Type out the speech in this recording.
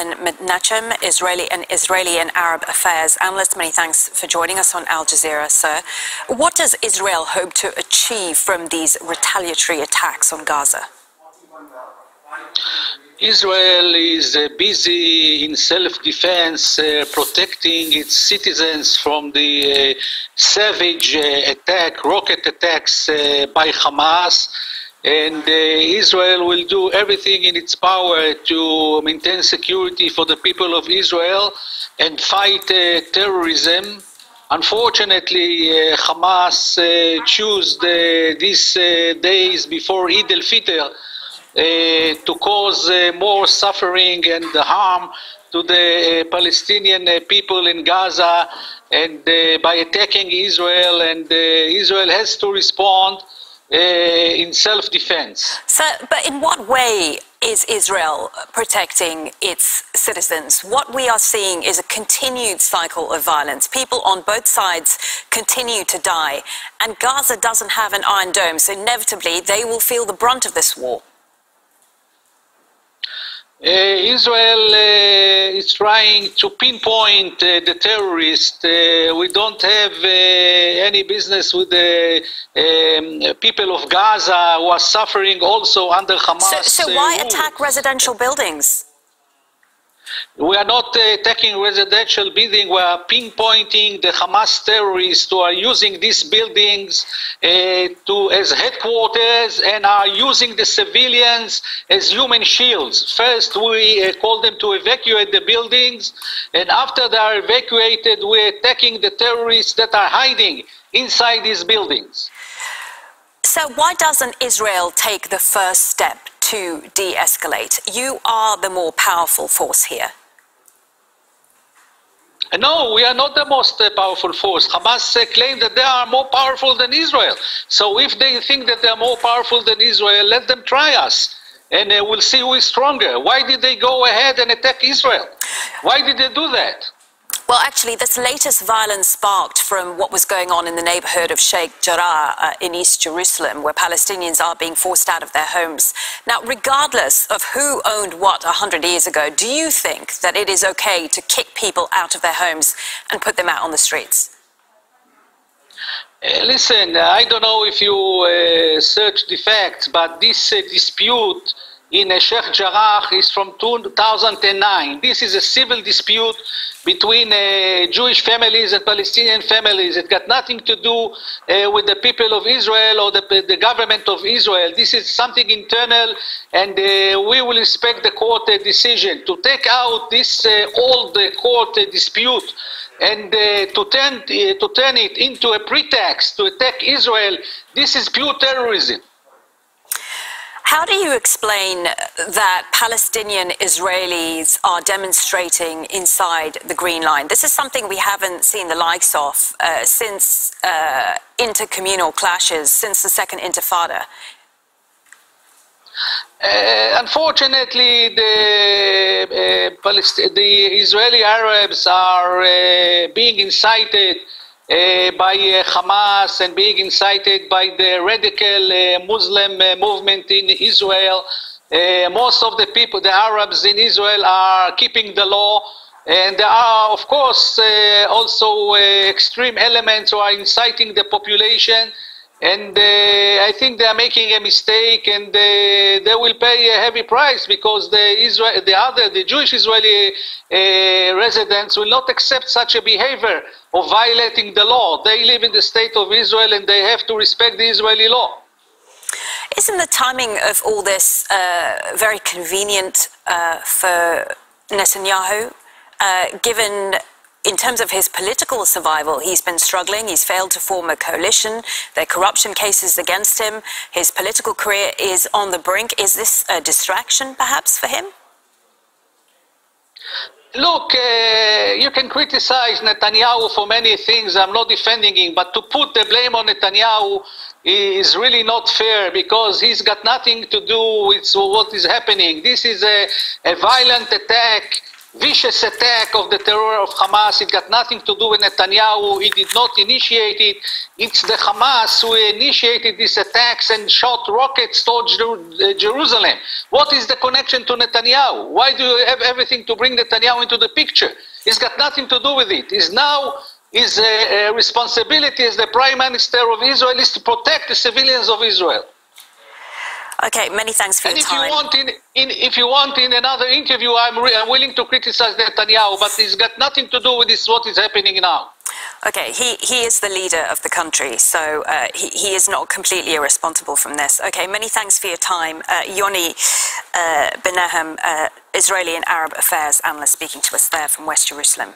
Ben Mנחem, Israeli and Arab affairs analyst. Many thanks for joining us on Al Jazeera, sir. What does Israel hope to achieve from these retaliatory attacks on Gaza? Israel is busy in self-defense, protecting its citizens from the savage rocket attacks by Hamas. And Israel will do everything in its power to maintain security for the people of Israel and fight terrorism. Unfortunately, Hamas chose these days before Eid al-Fitr to cause more suffering and harm to the Palestinian people in Gaza, and by attacking Israel, and Israel has to respond in self-defense. So, but in what way is Israel protecting its citizens? What we are seeing is a continued cycle of violence. People on both sides continue to die, and Gaza doesn't have an iron dome, so inevitably they will feel the brunt of this war. Israel is trying to pinpoint the terrorists. We don't have any business with the people of Gaza who are suffering also under Hamas. So why attack residential buildings? We are not attacking residential buildings. We are pinpointing the Hamas terrorists who are using these buildings as headquarters and are using the civilians as human shields. First, we call them to evacuate the buildings, and after they are evacuated, we're attacking the terrorists that are hiding inside these buildings. So why doesn't Israel take the first step to de-escalate? You are the more powerful force here. No, we are not the most powerful force. Hamas claim that they are more powerful than Israel. So if they think that they are more powerful than Israel, let them try us, and we'll see who is stronger. Why did they go ahead and attack Israel? Why did they do that? Well, actually, this latest violence sparked from what was going on in the neighborhood of Gaz'ira in East Jerusalem, where Palestinians are being forced out of their homes. Now, regardless of who owned what 100 years ago, do you think that it is okay to kick people out of their homes and put them out on the streets? Listen, I don't know if you search the facts, but this dispute in Sheikh Jarrah is from 2009. This is a civil dispute between Jewish families and Palestinian families. It got nothing to do with the people of Israel or the government of Israel. This is something internal, and we will respect the court decision. To take out this old court dispute and to turn it into a pretext to attack Israel, this is pure terrorism. How do you explain that Palestinian Israelis are demonstrating inside the Green Line? This is something we haven't seen the likes of since intercommunal clashes, since the Second Intifada. Unfortunately, the Israeli Arabs are being incited by Hamas and being incited by the radical Muslim movement in Israel. Most of the people, the Arabs in Israel, are keeping the law, and there are, of course, also extreme elements who are inciting the population. And I think they are making a mistake, and they will pay a heavy price, because the Jewish Israeli residents will not accept such a behavior of violating the law. They live in the state of Israel, and they have to respect the Israeli law. Isn't the timing of all this very convenient for Netanyahu, given in terms of his political survival? He's been struggling, he's failed to form a coalition, there are corruption cases against him, his political career is on the brink. Is this a distraction, perhaps, for him? Look, you can criticize Netanyahu for many things. I'm not defending him, but to put the blame on Netanyahu is really not fair, because he's got nothing to do with what is happening. This is a violent attack vicious attack of the terror of Hamas. It got nothing to do with Netanyahu. He did not initiate it. It's the Hamas who initiated these attacks and shot rockets towards Jerusalem. What is the connection to Netanyahu? Why do you have everything to bring Netanyahu into the picture? It's got nothing to do with it. His responsibility as the Prime Minister of Israel is to protect the civilians of Israel. Okay, many thanks for your time. If you want in another interview, I'm willing to criticize Netanyahu, but it's got nothing to do with this, what is happening now. Okay, he is the leader of the country, so he is not completely irresponsible from this. Okay, many thanks for your time. Yoni Mנחem, Israeli and Arab affairs analyst, speaking to us there from West Jerusalem.